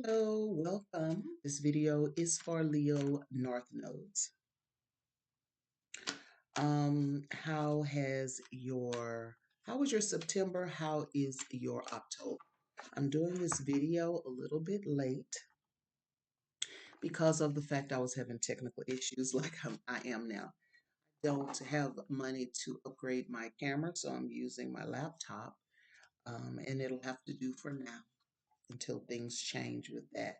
Hello, welcome. This video is for Leo North Nodes. How has how was your September? How is your October? I'm doing this video a little bit late because of the fact I was having technical issues like I am now. Don't have money to upgrade my camera, so I'm using my laptop, and it'll have to do for now until things change with that.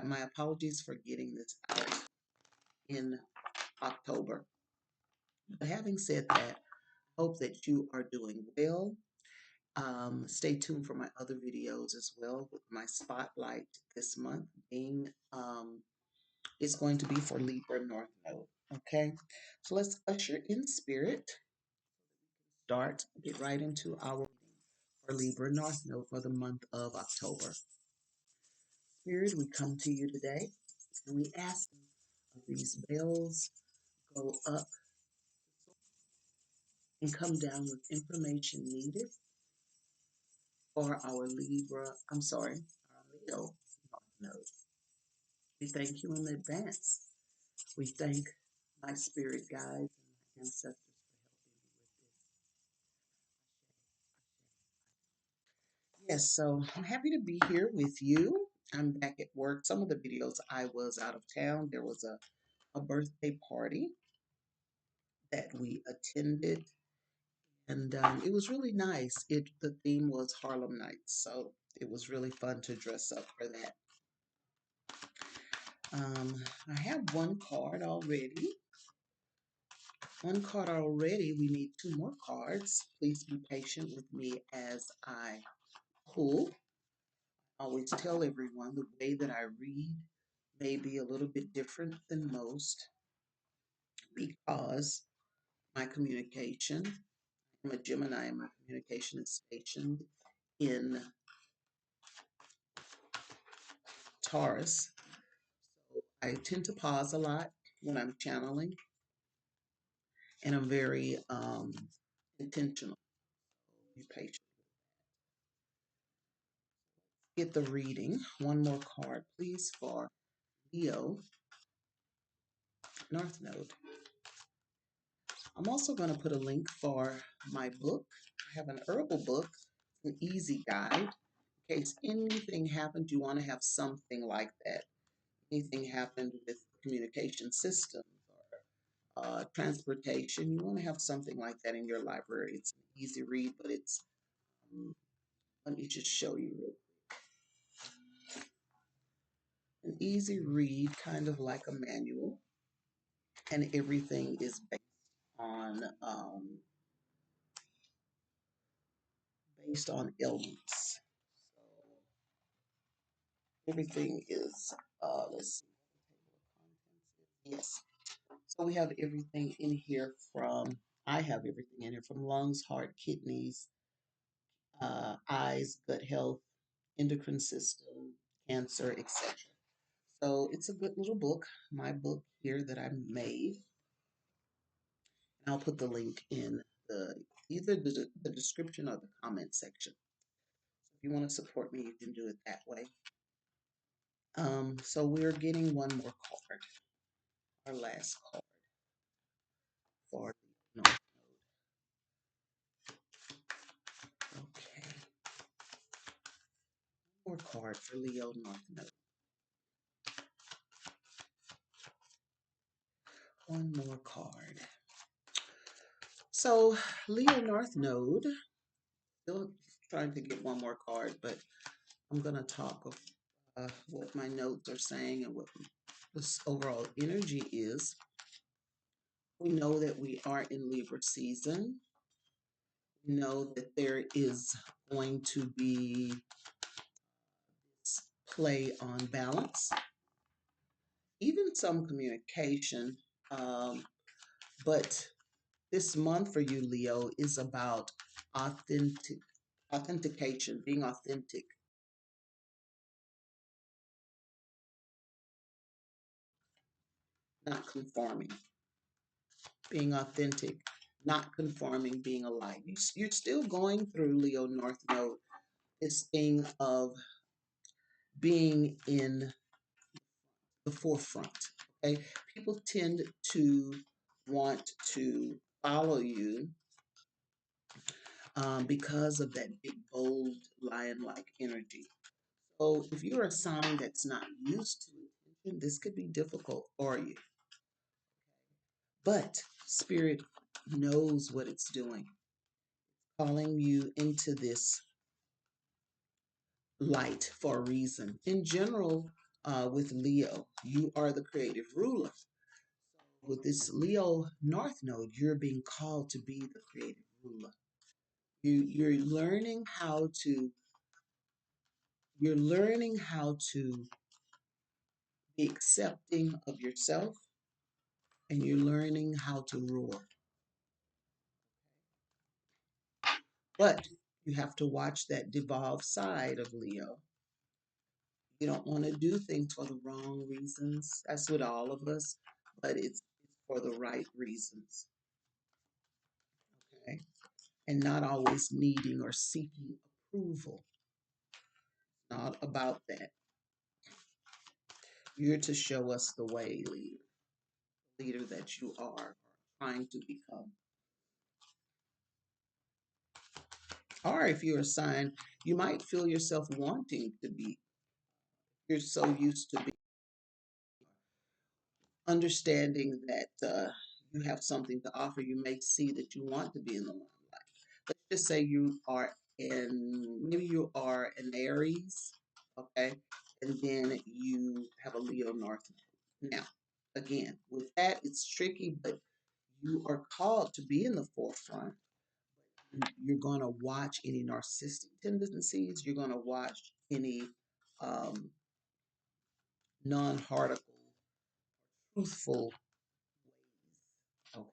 My apologies for getting this out in October. But having said that, hope that you are doing well. Stay tuned for my other videos as well with my spotlight this month being it's going to be for Libra North Node. Okay, so let's usher in spirit. Get right into our reading for Libra North Node for the month of October. Spirit, we come to you today and we ask these bells go up and come down with information needed for our our Leo node. We thank you in advance. We thank my spirit guides and my ancestors for helping me with this. Yes, so I'm happy to be here with you. I'm back at work. Some of the videos I was out of town. There was a birthday party that we attended, and it was really nice. The theme was Harlem Nights, so it was really fun to dress up for that. I have one card already. One card already. We need two more cards. Please be patient with me as I pull. I always tell everyone the way that I read may be a little bit different than most because my communication, I'm a Gemini and my communication is stationed in Taurus. So I tend to pause a lot when I'm channeling and I'm very intentional. Be patient. Get the reading. One more card, please, for Leo North Node. I'm also going to put a link for my book. I have an herbal book, an easy guide. In case anything happened, you want to have something like that. Anything happened with communication systems or transportation, you want to have something like that in your library. It's an easy read, but let me just show you real quick. An easy read, kind of like a manual, and everything is on based on elements. So everything is let's see. Yes. So we have everything in here I have everything in here from lungs, heart, kidneys, eyes, gut health, endocrine system, cancer, etc. So it's a good little book, my book here that I made. And I'll put the link in either the description or the comment section. So if you want to support me, you can do it that way. So we're getting one more card, our last card for the North Node. Okay, more card for Leo North Node. One more card. So Leo North Node, still trying to get one more card, but I'm going to talk of what my notes are saying and what this overall energy is. We know that we are in Libra season. We know that there is going to be play on balance, even some communication. But this month for you, Leo, is about authentication, being authentic, not conforming, being authentic, not conforming, being alive. You're still going through Leo North Node this thing of being in the forefront. Okay, people tend to want to follow you because of that big, bold, lion-like energy. So if you're a sign that's not used to attention, this could be difficult for you. But Spirit knows what it's doing, calling you into this light for a reason. In general, with Leo, you are the creative ruler. With this Leo North Node, you're being called to be the creative ruler. You're learning how to be accepting of yourself, and you're learning how to roar. But you have to watch that devolved side of Leo. You don't want to do things for the wrong reasons. That's with all of us, but it's for the right reasons. Okay. And not always needing or seeking approval. Not about that. You're to show us the way, leader that you are trying to become. Or if you're a sign, you might feel yourself wanting to be. You're so used to being understanding that you have something to offer. You may see that you want to be in the limelight. Let's just say maybe you are an Aries, okay, and then you have a Leo North Node. Now, again, with that, it's tricky, but you are called to be in the forefront. You're going to watch any narcissistic tendencies. You're going to watch any um, non-heartical, truthful ways. Okay.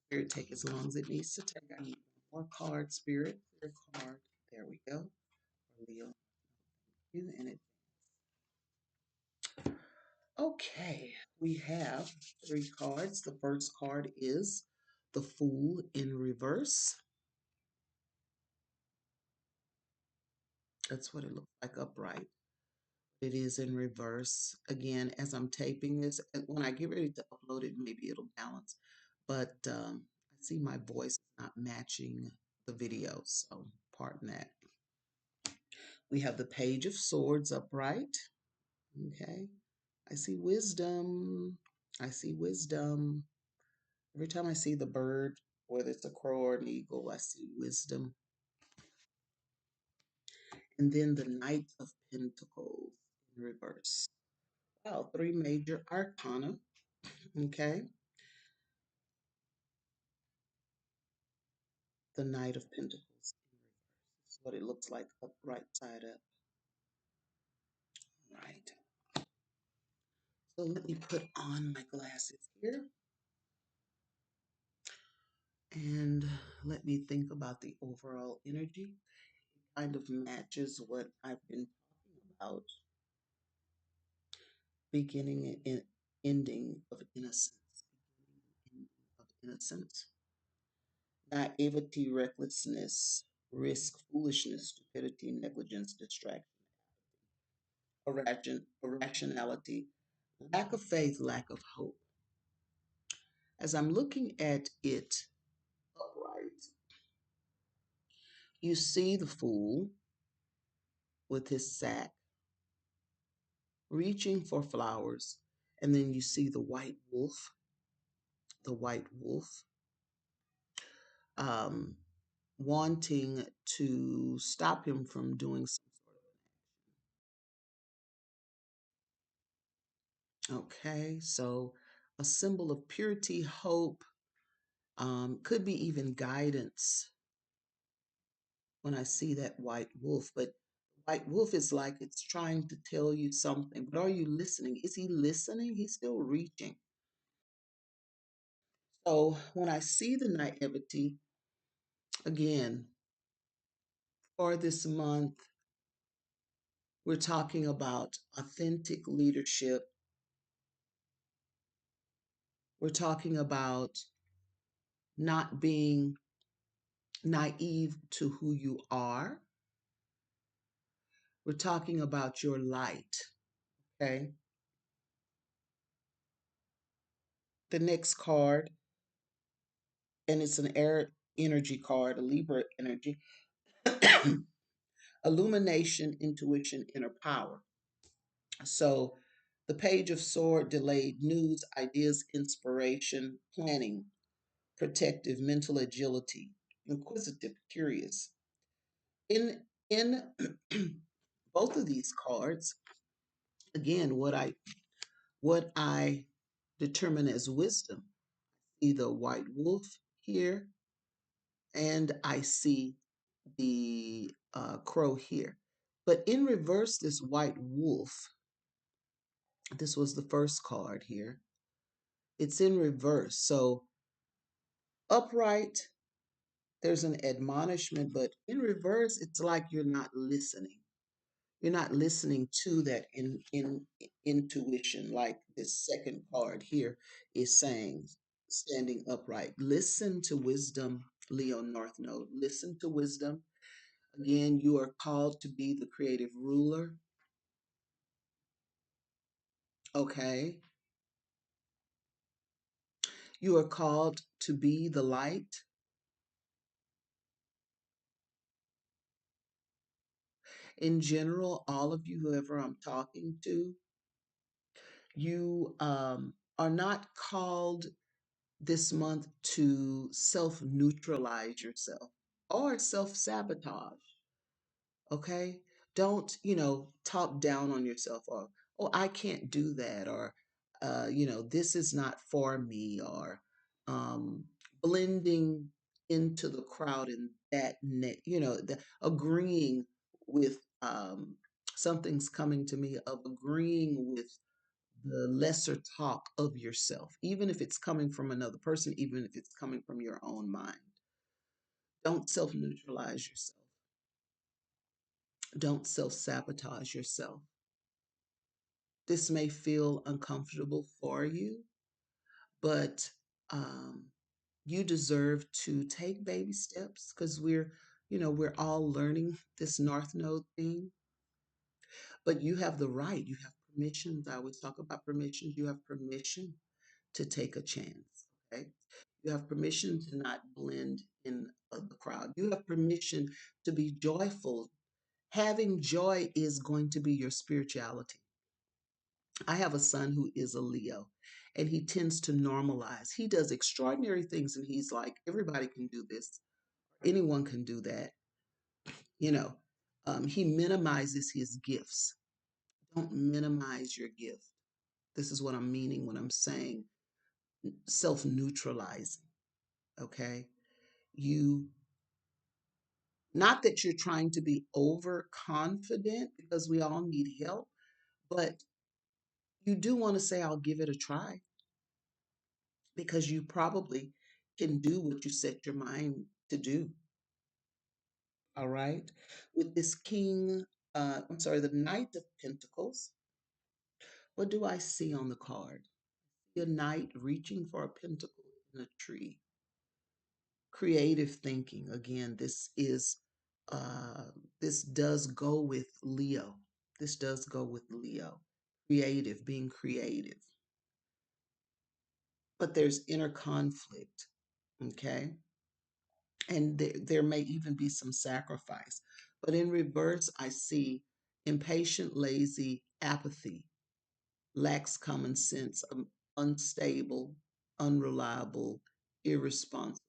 Spirit take as long as it needs to take. I need one more card, Spirit. Your card. There we go. Leo. You and it. Okay. We have three cards. The first card is the Fool in reverse. That's what it looks like upright. It is in reverse. Again, as I'm taping this, when I get ready to upload it, maybe it'll balance. But I see my voice is not matching the video, so pardon that. We have the Page of Swords upright. Okay. I see wisdom. I see wisdom. Every time I see the bird, whether it's a crow or an eagle, I see wisdom. And then the Knight of Pentacles in reverse. Wow, three major arcana. Okay. The Knight of Pentacles in reverse. This is what it looks like upright side up. Right. So let me put on my glasses here and let me think about the overall energy. It kind of matches what I've been talking about. Beginning and ending of innocence. Beginning and ending of innocence. Naivety, recklessness, risk, foolishness, stupidity, negligence, distraction, irrationality, lack of faith, lack of hope. As I'm looking at it upright, you see the fool with his sack reaching for flowers, and then you see the white wolf, um, wanting to stop him from doing some sort of. Okay, so a symbol of purity, hope, could be even guidance when I see that white wolf. But white wolf is like it's trying to tell you something. But are you listening? Is he listening? He's still reaching. So when I see the naivety, again, for this month, we're talking about authentic leadership. We're talking about not being naive to who you are. We're talking about your light. Okay. The next card, and it's an air energy card, a Libra energy. Illumination, intuition, inner power. So the page of sword, delayed news, ideas, inspiration, planning, protective, mental agility, inquisitive, curious. In both of these cards, again, what I determine as wisdom, either white wolf here, and I see the crow here. But in reverse, this white wolf, this was the first card here. It's in reverse. So upright, there's an admonishment, but in reverse, it's like you're not listening. You're not listening to that in intuition, like this second card here is saying, standing upright. Listen to wisdom, Leo North Node. Listen to wisdom. Again, you are called to be the creative ruler. Okay. You are called to be the light. In general, all of you, whoever I'm talking to, you are not called this month to self neutralize yourself or self sabotage. Okay. Don't, talk down on yourself or, oh, I can't do that, or, this is not for me, or um, blending into the crowd and agreeing with something's coming to me of agreeing with the lesser talk of yourself, even if it's coming from another person, even if it's coming from your own mind. Don't self neutralize yourself. Don't self sabotage yourself. This may feel uncomfortable for you, but um, you deserve to take baby steps because we're all learning this North Node thing. But you have the right, you have permissions. I always talk about permissions. You have permission to take a chance. Okay. You have permission to not blend in the crowd. You have permission to be joyful. Having joy is going to be your spirituality. I have a son who is a Leo, and he tends to normalize. He does extraordinary things, and he's like, everybody can do this. Anyone can do that. You know, he minimizes his gifts. Don't minimize your gift. This is what I'm meaning when I'm saying self neutralizing. Okay. You, not that you're trying to be overconfident because we all need help, but you do want to say, I'll give it a try because you probably can do what you set your mind to do. All right. With this the Knight of Pentacles, what do I see on the card? A knight reaching for a pentacle in a tree. Creative thinking. Again, uh, this does go with Leo. This does go with Leo. Creative, being creative. But there's inner conflict. Okay. And there may even be some sacrifice. But in reverse, I see impatient, lazy, apathy, lacks common sense, unstable, unreliable, irresponsible,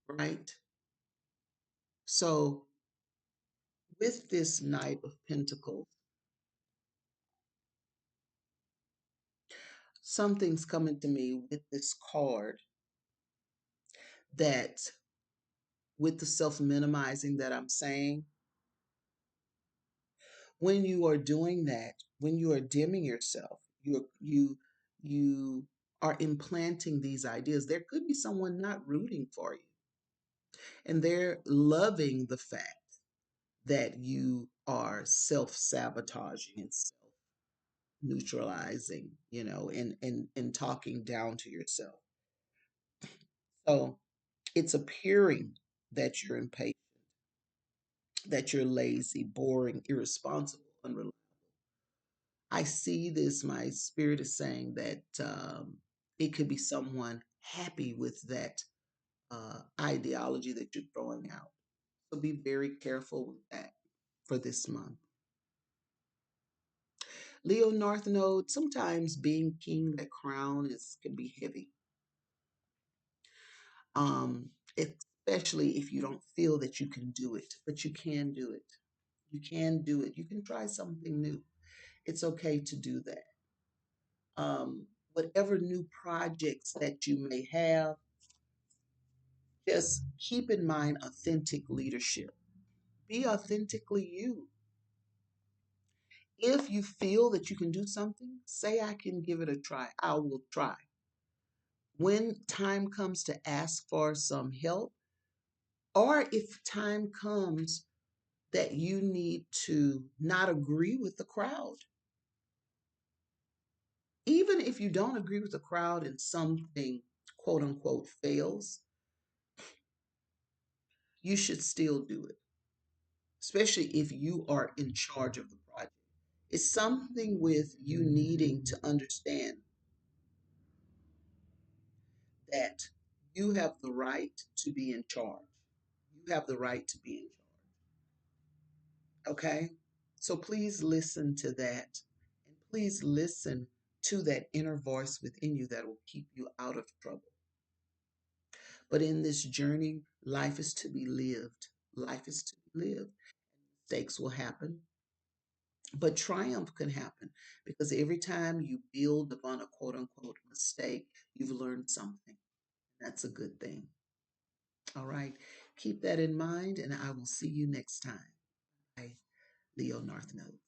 right? So, with this Knight of Pentacles, something's coming to me with this card that, with the self minimizing that I'm saying, when you are doing that, when you are dimming yourself, you are implanting these ideas. There could be someone not rooting for you, and they're loving the fact that you are self-sabotaging and self-neutralizing, and talking down to yourself. So it's appearing that you're impatient, that you're lazy, boring, irresponsible, unreliable. I see this, my spirit is saying that it could be someone happy with that ideology that you're throwing out. So be very careful with that for this month. Leo North Node, sometimes being king, that crown is can be heavy. Um, Especially if you don't feel that you can do it, but you can do it. You can do it. You can try something new. It's okay to do that. Whatever new projects that you may have, just keep in mind authentic leadership. Be authentically you. If you feel that you can do something, say, I can give it a try. I will try. When time comes to ask for some help, or if time comes that you need to not agree with the crowd, even if you don't agree with the crowd and something quote unquote fails, you should still do it, especially if you are in charge of the project. It's something with you needing to understand that you have the right to be in charge. You have the right to be in charge. Okay? So please listen to that. And please listen to that inner voice within you that will keep you out of trouble. But in this journey, life is to be lived. Life is to be lived. Mistakes will happen, but triumph can happen because every time you build upon a quote unquote mistake, you've learned something. That's a good thing. All right. Keep that in mind, and I will see you next time. Bye, Leo North Node.